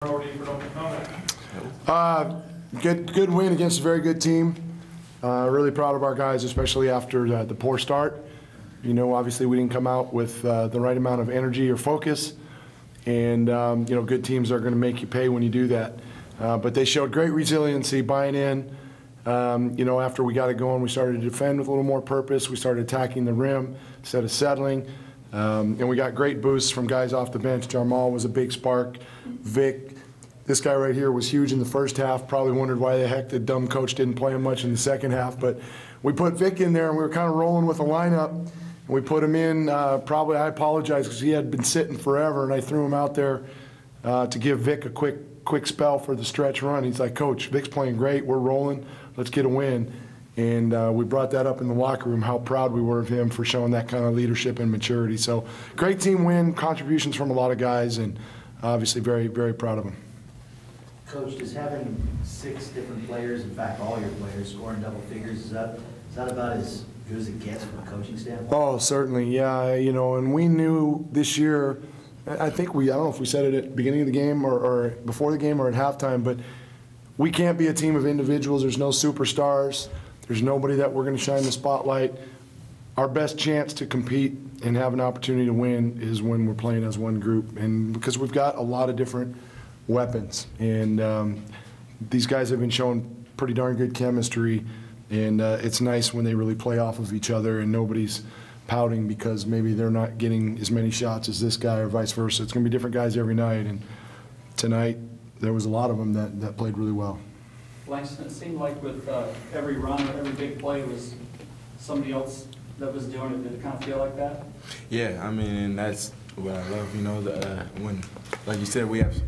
Good win against a very good team. Really proud of our guys, especially after the poor start. You know, obviously we didn't come out with the right amount of energy or focus, and you know, good teams are going to make you pay when you do that. But they showed great resiliency, buying in. You know, after we got it going, we started to defend with a little more purpose. We started attacking the rim instead of settling. And we got great boosts from guys off the bench. Jarmal was a big spark. Vic, this guy right here was huge in the first half. Probably wondered why the heck the dumb coach didn't play him much in the second half. But we put Vic in there, and we were kind of rolling with the lineup. And we put him in, probably, I apologize, because he had been sitting forever, and I threw him out there to give Vic a quick spell for the stretch run. He's like, Coach, Vic's playing great. We're rolling. Let's get a win. And we brought that up in the locker room, how proud we were of him for showing that kind of leadership and maturity. So great team win, contributions from a lot of guys, and obviously very, very proud of them. Coach, does having 6 different players, in fact all your players, scoring double figures, is that about as good as it gets from a coaching standpoint? Oh, certainly, yeah. You know, and we knew this year, I think I don't know if we said it at the beginning of the game or before the game or at halftime, but we can't be a team of individuals. There's no superstars. There's nobody that we're going to shine the spotlight. Our best chance to compete and have an opportunity to win is when we're playing as one group, and because we've got a lot of different weapons, and these guys have been showing pretty darn good chemistry, and it's nice when they really play off of each other and nobody's pouting because maybe they're not getting as many shots as this guy or vice versa. It's going to be different guys every night, and tonight there was a lot of them that played really well. Langston, it seemed like with every run or every big play was somebody else that was doing it. Did it kind of feel like that? Yeah, I mean, and that's what I love. You know, when, like you said, we have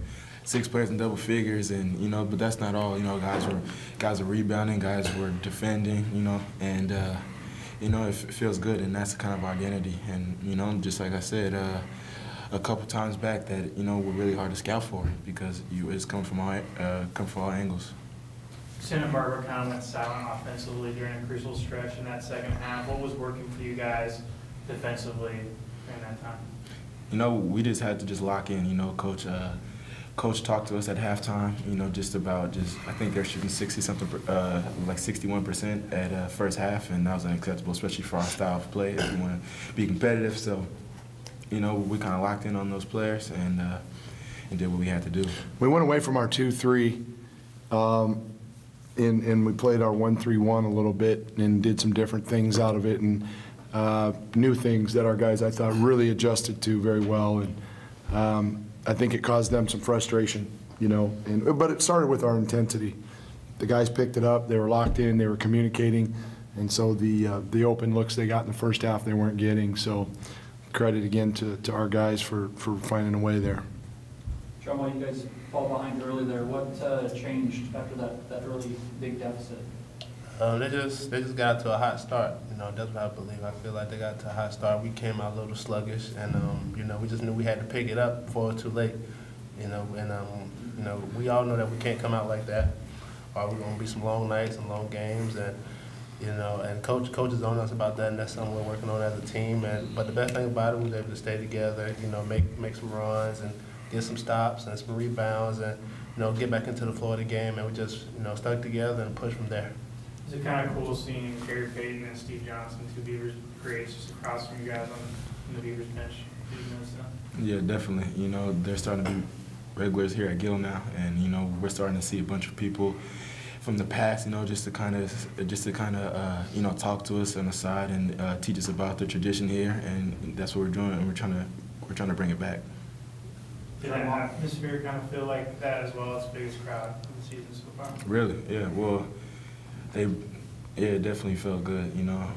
6 players in double figures, and you know, but that's not all. You know, guys were rebounding, guys were defending. You know, and you know, it feels good, and that's kind of our identity. And you know, just like I said a couple times back, that you know, we're really hard to scout for because it's come from all angles. Santa Barbara kind of went silent offensively during a crucial stretch in that second half. What was working for you guys defensively during that time? You know, we just had to lock in. You know, Coach talked to us at halftime. You know, I think they're shooting 60-something, like 61% at first half, and that was unacceptable, especially for our style of play. If we want to be competitive, so you know, we kind of locked in on those players and did what we had to do. We went away from our 2-3. And we played our 1-3-1 a little bit and did some different things out of it, and new things that our guys, I thought, really adjusted to very well. And I think it caused them some frustration, you know. But it started with our intensity. The guys picked it up. They were locked in. They were communicating. And so the open looks they got in the first half they weren't getting. So credit again to our guys for finding a way there. Jarmal, you guys fall behind early there. What changed after that early big deficit? They just got to a hot start. You know, that's what I believe. I feel like they got to a hot start. We came out a little sluggish, and you know, we just knew we had to pick it up before it was too late. You know, and you know, we all know that we can't come out like that, or we're going to be some long nights and long games, and you know, and coach is on us about that, and that's something we're working on as a team. But the best thing about it was able to stay together. You know, make some runs and get some stops and some rebounds, and you know, get back into the flow of the game, and we just stuck together and pushed from there. Is it kind of cool seeing Gary Payton and Steve Johnson, 2 Beavers greats, just across from you guys on the Beavers bench? Did you notice that? Yeah, definitely. You know, they're starting to be regulars here at Gill now, and you know, we're starting to see a bunch of people from the past, you know, just to kind of you know, talk to us on the side and teach us about the tradition here, and that's what we're doing, and we're trying to bring it back. Did that atmosphere kind of feel like that as well? It's the biggest crowd of the season so far. Really? Yeah. Well, it definitely felt good, you know,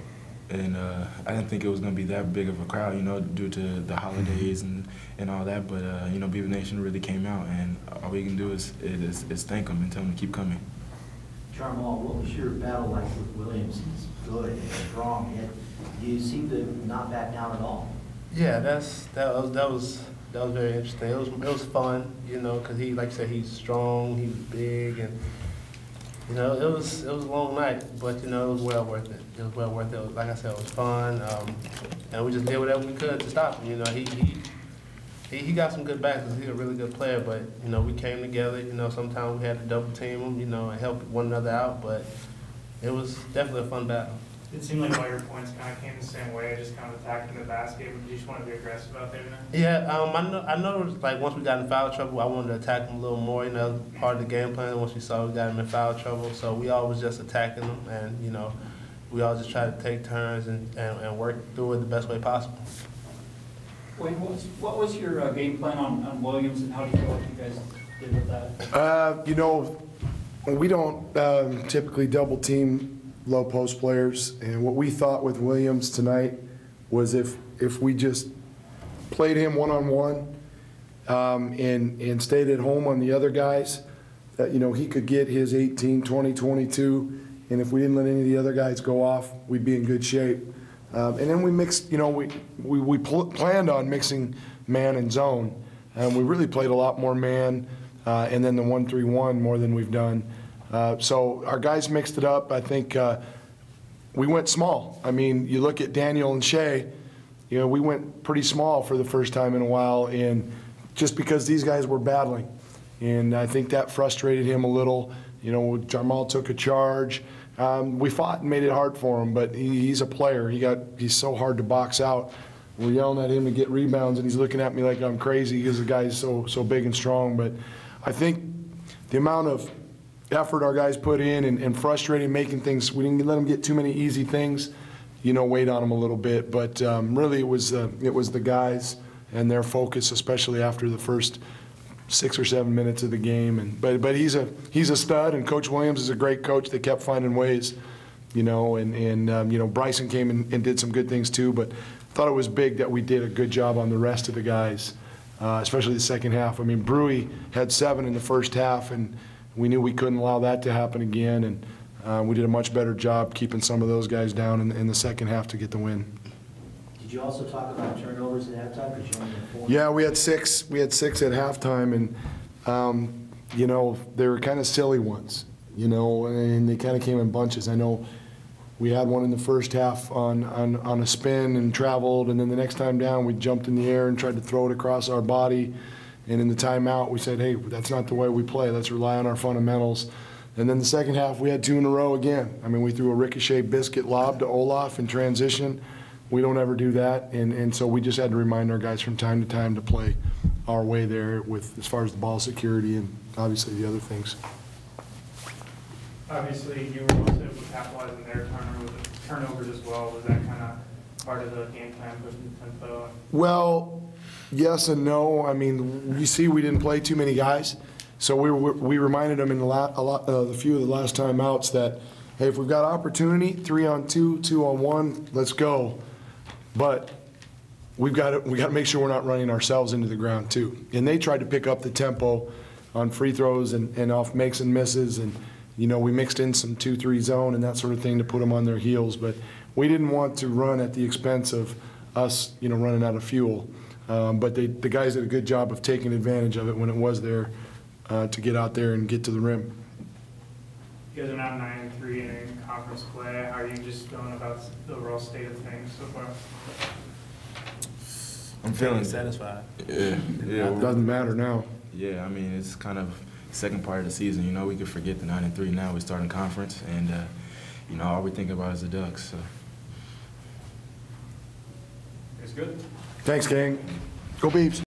and I didn't think it was going to be that big of a crowd, you know, due to the holidays and all that. But you know, Beaver Nation really came out, and all we can do is thank them and tell them to keep coming. Jarmal, what was your battle like with Williams? He's good and strong, yet you seem to not back down at all. Yeah, that was very interesting. It was fun, you know, because he, like you said, he's strong, he's big, and you know, it was a long night, but you know, it was well worth it. It was well worth it. Like I said, it was fun, and we just did whatever we could to stop him. You know, he he got some good backs because he's a really good player. But you know, we came together. You know, sometimes we had to double team him. You know, and help one another out. But it was definitely a fun battle. It seemed like all your points kind of came the same way, just kind of attacking the basket. But you just want to be aggressive out there, man? Yeah, I know. Like once we got in foul trouble, I wanted to attack him a little more. You know, part of the game plan. Once we saw we got him in foul trouble, so we always just attacking him, and you know, we all just try to take turns and work through it the best way possible. Wayne, what was your game plan on Williams, and how do you feel like you guys did with that? You know, we don't typically double team low post players, and what we thought with Williams tonight was if we just played him one-on-one and stayed at home on the other guys, that, you know, he could get his 18, 20, 22, and if we didn't let any of the other guys go off, we'd be in good shape. And then we mixed, you know, we planned on mixing man and zone, and we really played a lot more man and then the 1-3-1 more than we've done. So our guys mixed it up. I think we went small. I mean, you look at Daniel and Shea, you know, we went pretty small for the first time in a while, and just because these guys were battling. And I think that frustrated him a little. You know, Jarmal took a charge. We fought and made it hard for him, but he's a player. He's so hard to box out. We're yelling at him to get rebounds, and he's looking at me like I'm crazy because the guy's so big and strong. But I think the amount of effort our guys put in and frustrating making things, we didn't let them get too many easy things, you know, weighed on them a little bit. But really it was the guys and their focus, especially after the first 6 or 7 minutes of the game. But he's a stud, and Coach Williams is a great coach. They kept finding ways, you know, and you know, Bryson came and did some good things too. But I thought it was big that we did a good job on the rest of the guys, especially the second half. I mean, Brewy had 7 in the first half, and we knew we couldn't allow that to happen again, and we did a much better job keeping some of those guys down in the second half to get the win. Did you also talk about turnovers at halftime? Because you only had 4. Yeah, we had 6. We had 6 at halftime, and you know, they were kind of silly ones, you know, and they kind of came in bunches. I know we had one in the first half on a spin and traveled, and then the next time down we jumped in the air and tried to throw it across our body. And in the timeout, we said, hey, that's not the way we play. Let's rely on our fundamentals. And then the second half, we had 2 in a row again. I mean, we threw a ricochet biscuit lob to Olaf in transition. We don't ever do that. And so we just had to remind our guys from time to time to play our way there with as far as the ball security and obviously the other things. Obviously, you were also able to capitalize on their turnovers as well. Was that kind of part of the game plan, pushing the tempo? Well, yes and no. I mean, you see we didn't play too many guys, so we reminded them in the few of the last timeouts that, hey, if we've got opportunity, 3-on-2, 2-on-1, let's go. But we got to make sure we're not running ourselves into the ground too. And they tried to pick up the tempo on free throws and off makes and misses, and you know, we mixed in some 2-3 zone and that sort of thing to put them on their heels. But we didn't want to run at the expense of us, you know, running out of fuel. But the guys did a good job of taking advantage of it when it was there to get out there and get to the rim. You guys are now 9-3 in conference play. How are you just feeling about the overall state of things so far? I'm feeling satisfied. Yeah. It doesn't matter now. Yeah, I mean, it's kind of second part of the season. You know, we could forget the 9-3 now. We're starting conference, and you know, all we think about is the Ducks. So. It's good. Thanks, gang. Go Beavs.